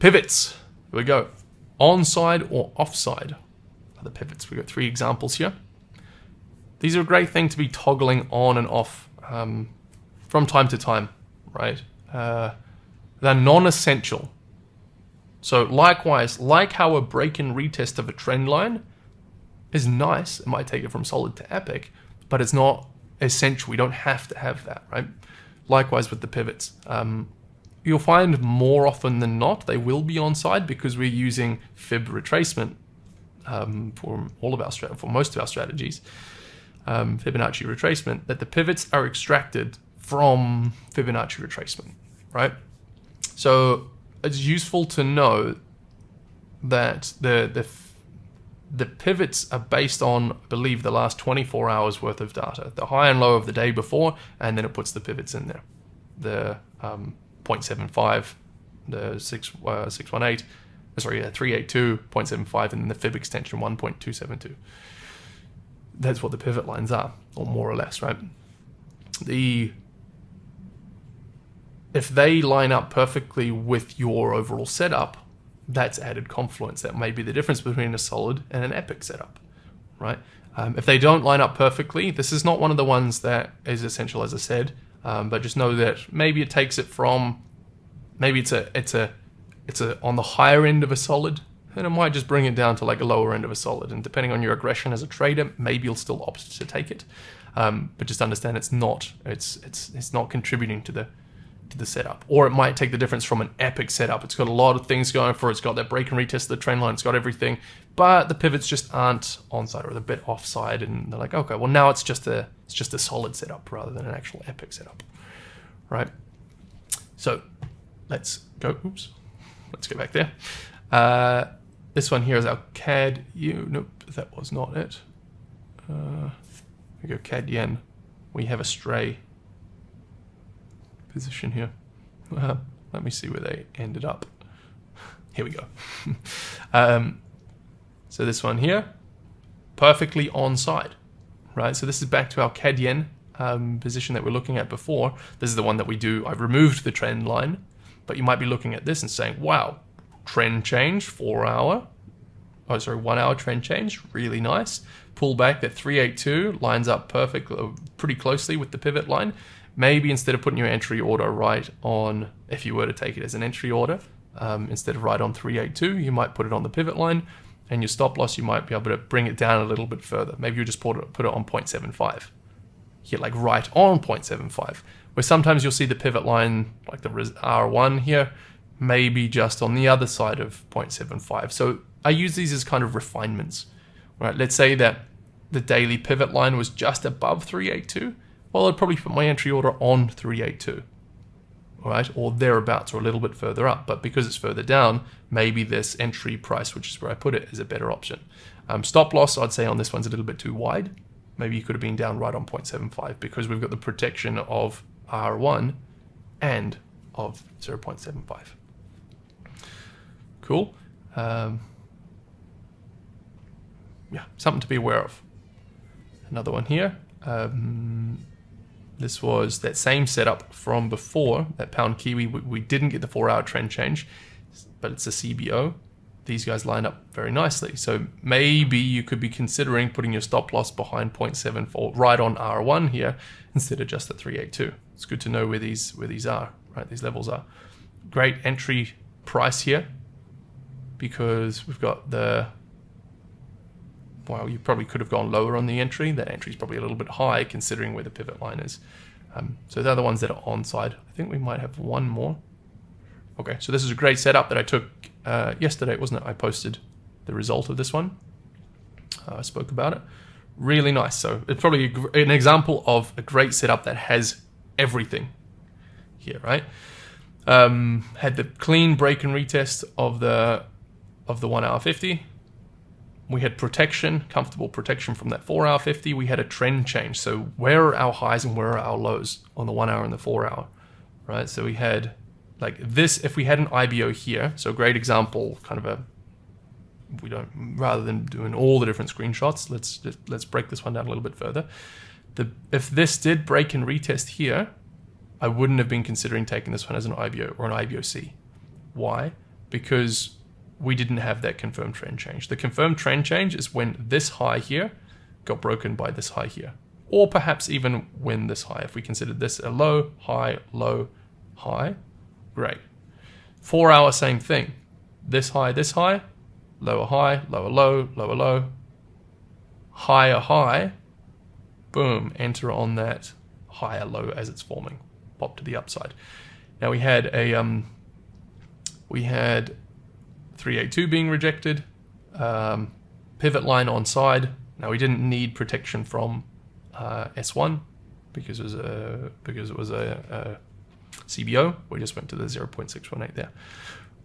Pivots. Here we go. Onside or offside are the pivots. We've got 3 examples here. These are a great thing to be toggling on and off from time to time, right? They're non-essential. So likewise, like how a break and retest of a trend line is nice, it might take it from solid to epic, but it's not essential. We don't have to have that, right? Likewise with the pivots. You'll find more often than not they will be onside because we're using fib retracement for most of our strategies. Fibonacci retracement, that the pivots are extracted from Fibonacci retracement, right? So it's useful to know that the pivots are based on, I believe, the last 24 hours worth of data, the high and low of the day before, and then it puts the pivots in there. The 0.75, the 618, sorry, 382, 0.75, and then the fib extension 1.272. That's what the pivot lines are, or more or less, right? If they line up perfectly with your overall setup, that's added confluence. That may be the difference between a solid and an epic setup, right? If they don't line up perfectly, this is not one of the ones that is essential, as I said, but just know that maybe it takes it from, maybe it's on the higher end of a solid, and it might just bring it down to like a lower end of a solid. And depending on your aggression as a trader, maybe you'll still opt to take it, but just understand it's not contributing to the setup. Or it might take the difference from an epic setup. It's got a lot of things going for it. It's got that break and retest of the trend line. It's got everything, but the pivots just aren't onside or they're a bit offside. And they're like, okay, well now it's just a solid setup rather than an actual epic setup, right? So let's go. Oops, let's go back there. This one here is our CAD. Nope, that was not it. We go CAD yen. We have a stray position here. Let me see where they ended up. Here we go. So this one here, perfectly onside, right? So this is back to our CAD yen position that we're looking at before. This is the one that we do. I've removed the trend line, but you might be looking at this and saying, wow, trend change, 1 hour trend change, really nice. Pull back, that 382 lines up pretty closely with the pivot line. Maybe instead of putting your entry order right on, if you were to take it as an entry order, instead of right on 382, you might put it on the pivot line, and your stop loss, you might be able to bring it down a little bit further. Maybe you just put it on 0.75, here, like right on 0.75, where sometimes you'll see the pivot line, like the R1 here, maybe just on the other side of 0.75. So I use these as kind of refinements, right? Let's say that the daily pivot line was just above 382. Well, I'd probably put my entry order on 382, all right, or thereabouts, or a little bit further up. But because it's further down, maybe this entry price, which is where I put it, is a better option. Stop loss, I'd say on this one's a little bit too wide. Maybe you could have been down right on 0.75 because we've got the protection of R1 and of 0.75. Cool. Yeah, something to be aware of. Another one here. This was that same setup from before, that pound Kiwi. We didn't get the 4 hour trend change, but it's a CBO. These guys line up very nicely. So maybe you could be considering putting your stop loss behind 0.74 right on R1 here instead of just at 382. It's good to know where these are, right? These levels are. Great entry price here because we've got the, well, you probably could have gone lower on the entry. That entry is probably a little bit high considering where the pivot line is. So they're the ones that are onside. I think we might have one more. Okay, so this is a great setup that I took yesterday, wasn't it? I posted the result of this one. I spoke about it. Really nice. So it's probably an example of a great setup that has everything here, right? Had the clean break and retest of the 1 hour 50. We had protection, comfortable protection from that 4 hour 50. We had a trend change. So where are our highs and where are our lows on the 1 hour and the 4 hour, right? So we had like this, if we had an IBO here, so a great example, kind of rather than doing all the different screenshots, let's break this one down a little bit further. If this did break and retest here, I wouldn't have been considering taking this one as an IBO or an IBOC. Why? because we didn't have that confirmed trend change. The confirmed trend change is when this high here got broken by this high here, or perhaps even when this high, if we considered this a low, high, great. 4 hour, same thing. This high, lower high, lower low, lower low, higher high, boom, enter on that higher low as it's forming, pop to the upside. Now we had a 382 being rejected, pivot line on side. Now we didn't need protection from S1 because it was a CBO. We just went to the 0.618 there.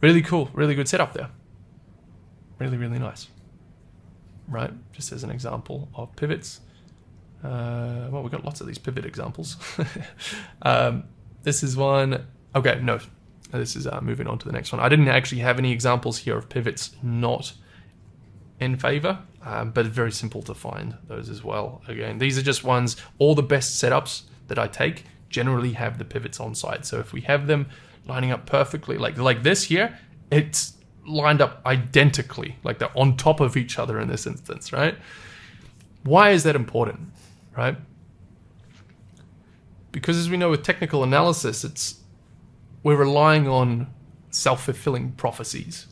Really cool, really good setup there. Really, really nice. Right, just as an example of pivots. Well, we've got lots of these pivot examples. This is one. Okay, no, this is moving on to the next one. I didn't actually have any examples here of pivots not in favor, but very simple to find those as well. Again, these are just ones, all the best setups that I take generally have the pivots on side. So if we have them lining up perfectly, like this here, it's lined up identically, like they're on top of each other in this instance, right? Why is that important, right? Because as we know with technical analysis, we're relying on self-fulfilling prophecies,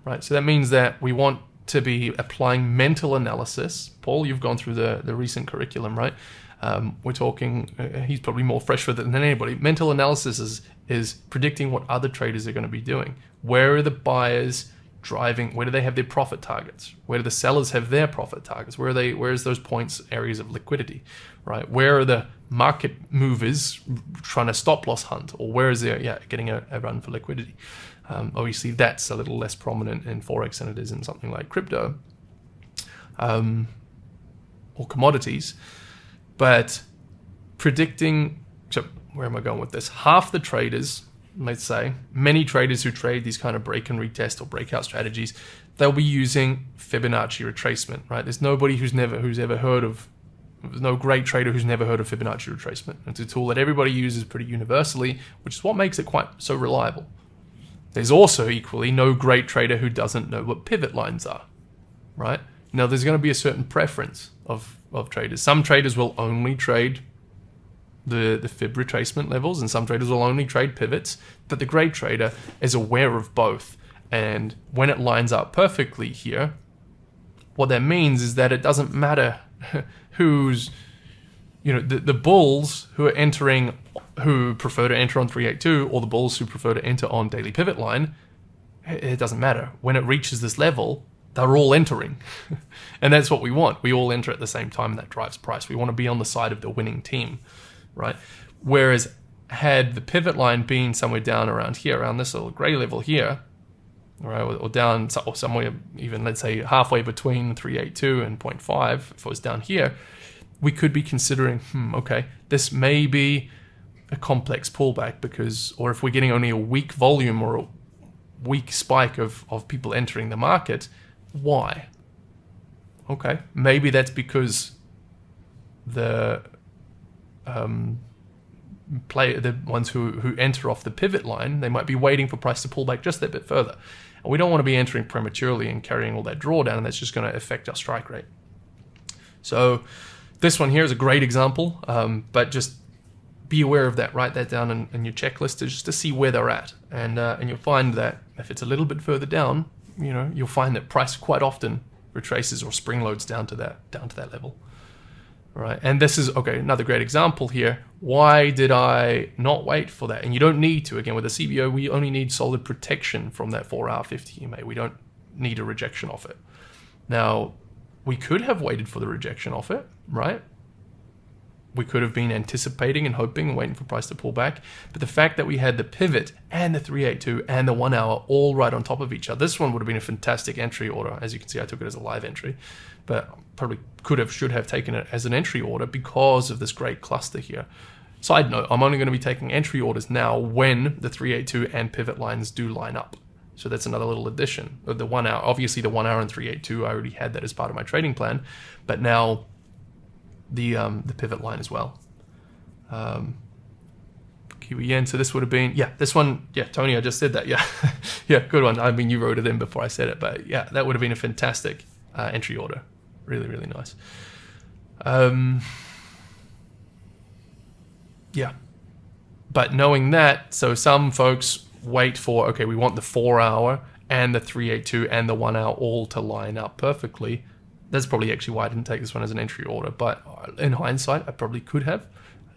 right? So that means that we want to be applying mental analysis. Paul, you've gone through the recent curriculum, right? We're talking, he's probably more fresh with it than anybody. Mental analysis is predicting what other traders are going to be doing. Where are the buyers driving? Where do they have their profit targets? Where do the sellers have their profit targets? Where's those points, areas of liquidity, right? Where are the market movers trying to stop loss hunt? Or where is there, getting a run for liquidity? Obviously, that's a little less prominent in Forex than it is in something like crypto or commodities. But predicting, so where am I going with this? Half the traders, let's say, many traders who trade these kind of break and retest or breakout strategies, they'll be using Fibonacci retracement, right? There's nobody who's ever heard of, there's no great trader who's never heard of Fibonacci retracement. It's a tool that everybody uses pretty universally, which is what makes it quite so reliable. There's also equally no great trader who doesn't know what pivot lines are, right? Now, there's going to be a certain preference of traders. Some traders will only trade the fib retracement levels, and some traders will only trade pivots, but the great trader is aware of both. And when it lines up perfectly here, what that means is that it doesn't matter who's, the bulls who are entering, who prefer to enter on 382, or the bulls who prefer to enter on daily pivot line, it doesn't matter. When it reaches this level, they're all entering. And that's what we want. We all enter at the same time, and that drives price. We want to be on the side of the winning team, right? Whereas had the pivot line been somewhere down around here, around this little gray level here, right, or down, or somewhere even, let's say, halfway between 382 and 0.5, if it was down here, we could be considering, okay, this may be a complex pullback because, or if we're getting only a weak volume or a weak spike of people entering the market, why? Okay, maybe that's because the ones who enter off the pivot line, they might be waiting for price to pull back just that bit further. And we don't want to be entering prematurely and carrying all that drawdown, and that's just going to affect our strike rate. So this one here is a great example, but just be aware of that. Write that down in your checklist just to see where they're at, and you'll find that if it's a little bit further down, you'll find that price quite often retraces or spring loads down to that level. Right, and this is, okay, another great example here. Why did I not wait for that? And you don't need to. Again, with a CBO, we only need solid protection from that 4-hour 50 EMA. We don't need a rejection off it. Now, we could have waited for the rejection off it, right? We could have been anticipating and hoping and waiting for price to pull back. But the fact that we had the pivot and the 382 and the 1 hour all right on top of each other, this one would have been a fantastic entry order. As you can see, I took it as a live entry, but probably should have taken it as an entry order because of this great cluster here. Side note, I'm only going to be taking entry orders now when the 382 and pivot lines do line up. So that's another little addition. The 1 hour, obviously the 1 hour and 382, I already had that as part of my trading plan, but now the pivot line as well. Kiwi yen, so this would have been, this one, Tony, I just said that, Yeah, good one. I mean, you wrote it in before I said it, but yeah, that would have been a fantastic entry order. Really, really nice. Yeah. But knowing that, so some folks wait for, okay, we want the 4 hour and the 382 and the 1 hour all to line up perfectly. That's probably actually why I didn't take this one as an entry order. But in hindsight, I probably could have.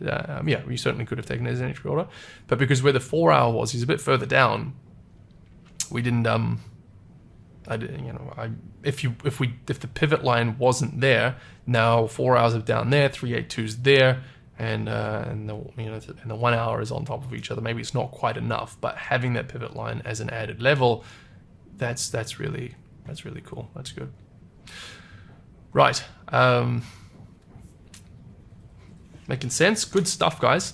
Yeah, we certainly could have taken it as an entry order. But because where the 4 hour was, he's a bit further down. We didn't. If the pivot line wasn't there, now 4 hours of down there, 382's there. And the 1 hour is on top of each other. Maybe it's not quite enough, but having that pivot line as an added level, that's really cool. That's good. Right, making sense. Good stuff, guys.